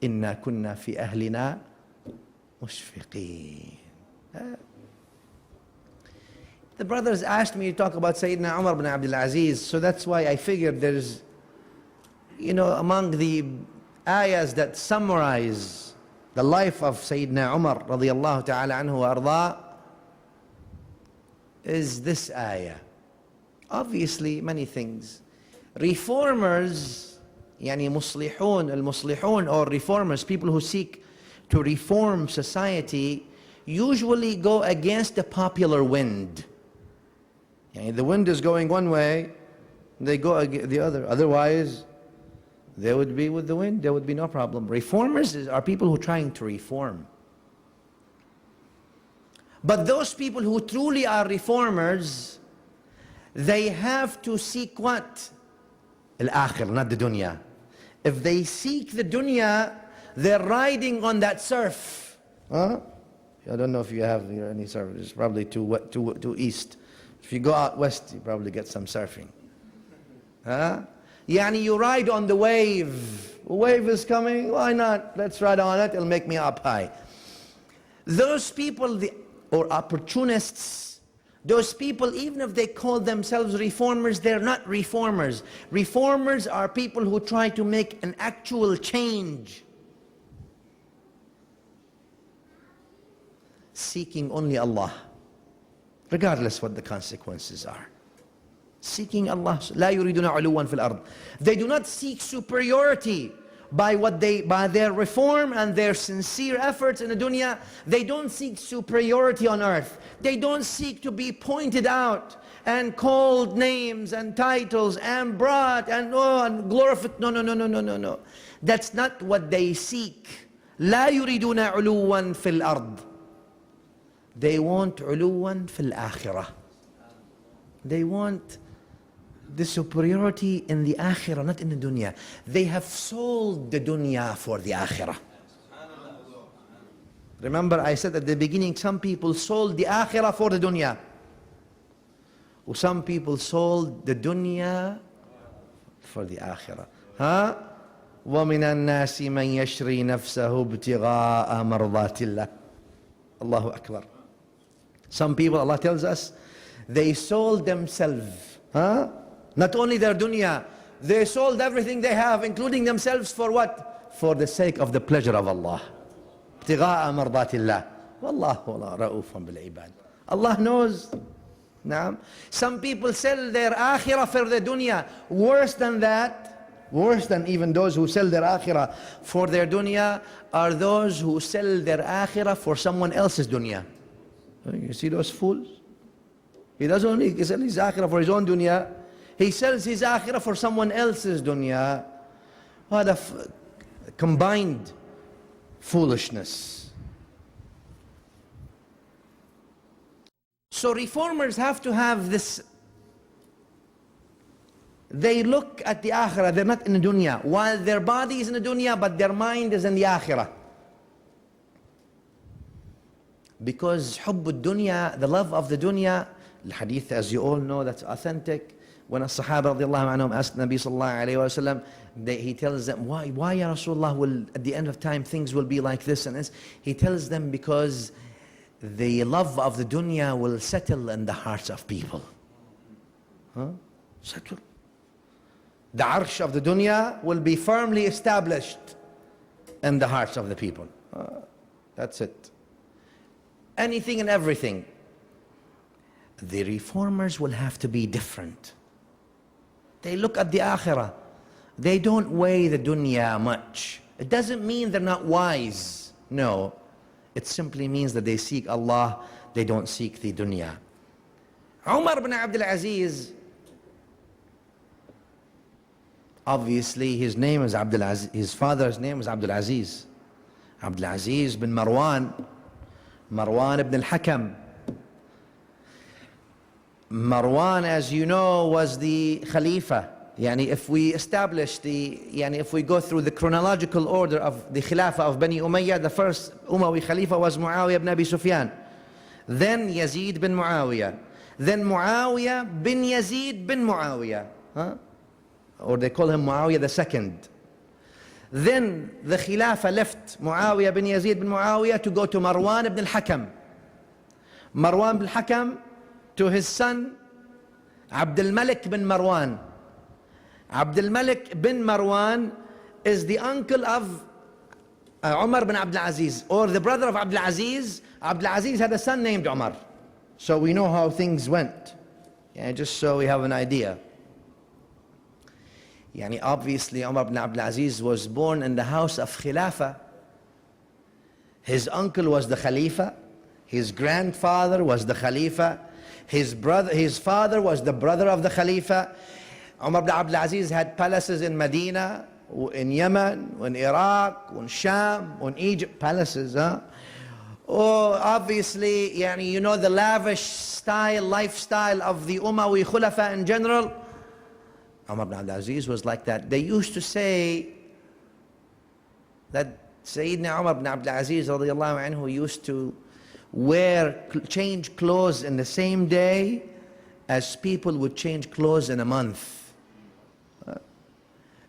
إِنَّا كُنَّا فِي أَهْلِنَا مُشْفِقِينَ. The brothers asked me to talk about Sayyidina Umar bin Abdul Aziz, so that's why I figured there's, among the ayahs that summarize the life of Sayyidina Umar radiyallahu ta'ala anhu wa arda, is this ayah. Obviously, many things. Reformers, muslihun, al-muslihun, or reformers, people who seek to reform society, usually go against the popular wind. The wind is going one way, they go the other. Otherwise, they would be with the wind, there would be no problem. Reformers are people who are trying to reform. But those people who truly are reformers, they have to seek what? Al-akhirah, not the dunya. If they seek the dunya, they're riding on that surf. Huh? I don't know if you have here any surf. It's probably too east. If you go out west, you probably get some surfing. Huh? You ride on the wave. A wave is coming, why not? Let's ride on it, it'll make me up high. Those people, or opportunists, those people, even if they call themselves reformers, they're not reformers. Reformers are people who try to make an actual change, seeking only Allah, regardless what the consequences are. Seeking Allah. لا يريدون علوا في الأرض. They do not seek superiority by their reform and their sincere efforts in the dunya. They don't seek superiority on earth. They don't seek to be pointed out and called names and titles and brought and glorified. No. That's not what they seek. لا يريدون علوا في الأرض. They want علوا في الآخرة. They want the superiority in the akhirah, not in the dunya. They have sold the dunya for the akhirah. Remember I said at the beginning, some people sold the akhirah for the dunya. Some people sold the dunya for the akhirah. Huh? وَمِنَ النَّاسِ مَنْ يَشْرِي نَفْسَهُ ابْتِغَاءَ مَرْضَاتِ اللَّهِ. Allahu Akbar. Some people, Allah tells us, they sold themselves. Huh? Not only their dunya, they sold everything they have, including themselves, for what? For the sake of the pleasure of Allah. ابتغاء مرضات الله. والله رؤوف بالعباد. Allah knows. Naam. Some people sell their akhirah for the dunya. Worse than that, worse than even those who sell their akhirah for their dunya, are those who sell their akhirah for someone else's dunya. You see those fools? He doesn't only sell his akhirah for his own dunya, he sells his akhirah for someone else's dunya. What a combined foolishness. So reformers have to have this. They look at the akhirah, they're not in the dunya. While their body is in the dunya, but their mind is in the akhirah. Because حب الدنيا, the love of the dunya, the hadith, as you all know, that's authentic. When a Sahaba radiallahu anhum asked Nabi sallallahu alayhi wa sallam, he tells them, why ya Rasulullah, will at the end of time things will be like this and this? He tells them, because the love of the dunya will settle in the hearts of people. Huh? Settle. The arsh of the dunya will be firmly established in the hearts of the people. That's it. Anything and everything. The reformers will have to be different. They look at the akhirah. They don't weigh the dunya much. It doesn't mean they're not wise. No. It simply means that they seek Allah. They don't seek the dunya. Umar bin Abdul Aziz, obviously his name is Abdul Aziz. His father's name is Abdul Aziz. Abdul Aziz bin Marwan. Marwan ibn al-Hakam. Marwan, as you know, was the Khalifa. If we establish if we go through the chronological order of the Khilafah of Bani Umayyah, the first Umayyad Khalifa was Muawiyah ibn Abi Sufyan. Then Yazid bin Muawiyah. Then Muawiyah bin Yazid bin Muawiyah. Or they call him Muawiyah the second. Then the Khilafah left Muawiyah bin Yazid bin Muawiyah to go to Marwan ibn al-Hakam. Marwan ibn al-Hakam to his son Abdul Malik bin Marwan. Abdul Malik bin Marwan is the uncle of Umar bin Abdul Aziz, or the brother of Abdul Aziz. Abdul Aziz had a son named Umar. So we know how things went. Yeah, just so we have an idea. Yani obviously Umar bin Abdul Aziz was born in the house of Khilafah. His uncle was the Khalifa. His grandfather was the Khalifa. His father was the brother of the Khalifa. Umar bin Abdul Aziz had palaces in Medina, in Yemen, in Iraq, in Sham, in Egypt, palaces. Oh, obviously, yani, you know the lavish lifestyle of the Umayya Khulafa in general. Umar bin Abdul Aziz was like that. They used to say that Sayyidina Umar bin Abdul Aziz radiallahu anhu used to change clothes in the same day as people would change clothes in a month.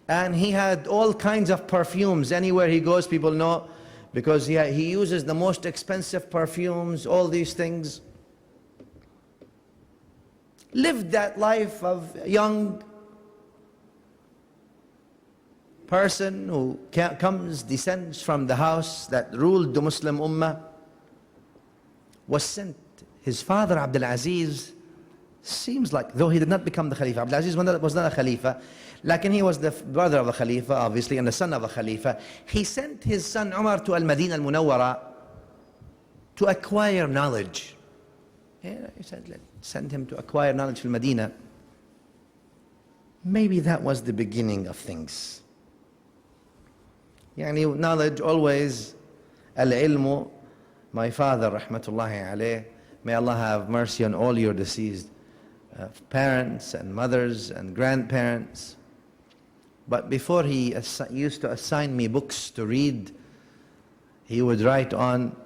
And he had all kinds of perfumes. Anywhere he goes, people know, because he uses the most expensive perfumes, all these things. Lived that life of a young person who descends from the house that ruled the Muslim Ummah. Was sent. His father Abdul Aziz seems like, though he did not become the Khalifa, Abdul Aziz was not a Khalifa, like he was the brother of the Khalifa obviously and the son of the Khalifa. He sent his son Umar to Al-Madinah Al-Munawwara to acquire knowledge. Yeah, he said, let's send him to acquire knowledge from Medina. Maybe that was the beginning of things. Yani knowledge always, al-ilmu. My father, rahmatullahi alayh, may Allah have mercy on all your deceased parents and mothers and grandparents. But before he used to assign me books to read, he would write on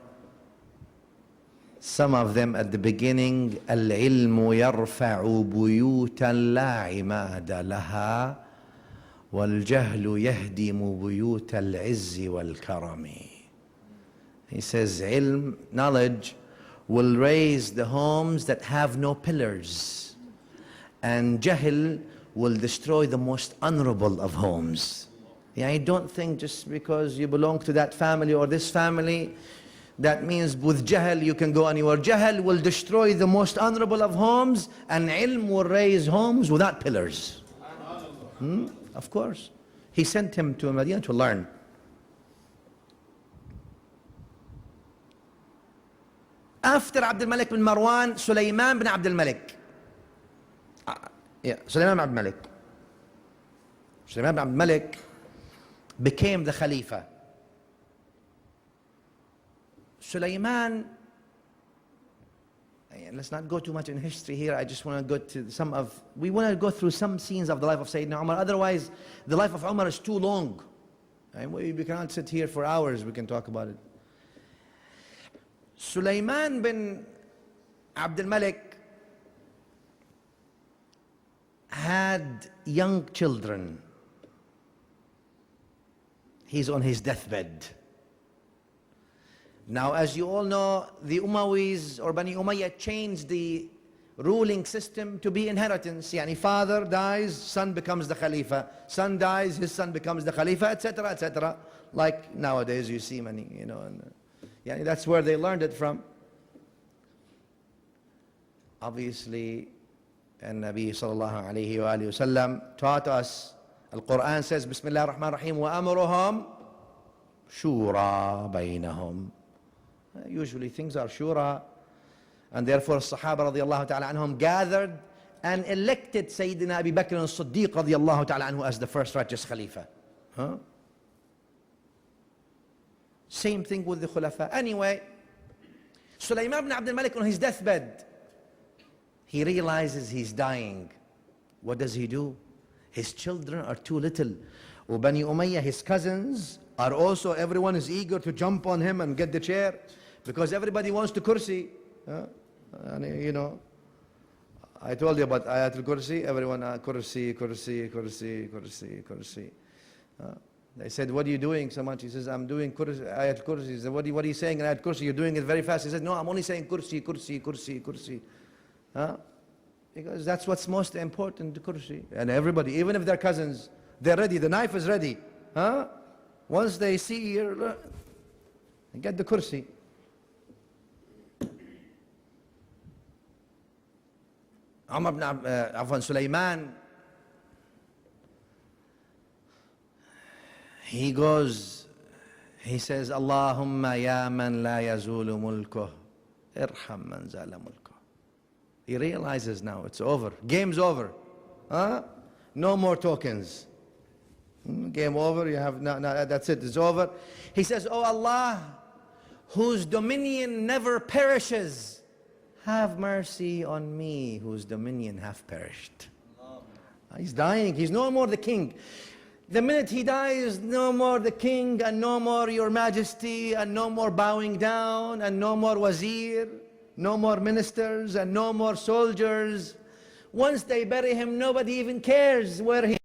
some of them at the beginning, Al-ilmu yarfa'u buyutan la imada laha, wal-jahlu yahdimu buyuta al-izzi wal-karami. He says, ilm, knowledge, will raise the homes that have no pillars. And jahl will destroy the most honorable of homes. Yeah, I don't think just because you belong to that family or this family, that means with jahl you can go anywhere. Jahl will destroy the most honorable of homes, and ilm will raise homes without pillars. Of course. He sent him to Medina to learn. After Abdul Malik bin Marwan, Sulaiman bin Abdul Malik. Sulaiman bin Abdul Malik. Sulaiman bin Abdul Malik became the Khalifa. Sulaiman, let's not go too much in history here. I just want to go to we want to go through some scenes of the life of Sayyidina Umar. Otherwise, the life of Umar is too long. And we cannot sit here for hours, we can talk about it. Sulaiman bin Abdul Malik had young children. He's on his deathbed. Now, as you all know, the Umayyads or Bani Umayyah changed the ruling system to be inheritance. Yani father dies, son becomes the Khalifa. Son dies, his son becomes the Khalifa, etc., etc. Like nowadays you see many, Yani that's where they learned it from. Obviously, and Nabi sallallahu alayhi wa sallam taught us, Al-Quran says, Bismillah ar-Rahman ar-Rahim, وَأَمْرُهُمْ شُورَى بَيْنَهُمْ. Usually things are shura, and therefore Sahaba radiallahu ta'ala anhum gathered and elected Sayyidina Abu Bakr as-Siddiq radiallahu ta'ala anhu as the first righteous Khalifa. Same thing with the Khulafa. Anyway, Sulaiman bin Abdul Malik on his deathbed, he realizes he's dying. What does he do? His children are too little. Bani Umayyah, his cousins, are also, everyone is eager to jump on him and get the chair, because everybody wants to kursi. And I told you about Ayatul Kursi. Everyone, kursi, kursi, kursi, kursi, kursi. They said, what are you doing so much? He says, I'm doing ayat kursi. He said, what are you saying in ayat kursi? You're doing it very fast. He said, no, I'm only saying kursi, kursi, kursi, kursi. Huh? Because that's what's most important, the kursi. And everybody, even if they're cousins, they're ready. The knife is ready. Huh? Once they see you, get the kursi. Umar bin Sulaiman, he goes, he says, Allahumma ya man la yazulu mulkuh, irham man zala mulkuh. He realizes now, it's over. Game's over. Huh? No more tokens. Game over, you have, no, that's it, it's over. He says, oh Allah, whose dominion never perishes, have mercy on me, whose dominion hath perished. He's dying, he's no more the king. The minute he dies, no more the king, and no more your majesty, and no more bowing down, and no more wazir, no more ministers, and no more soldiers. Once they bury him, nobody even cares where he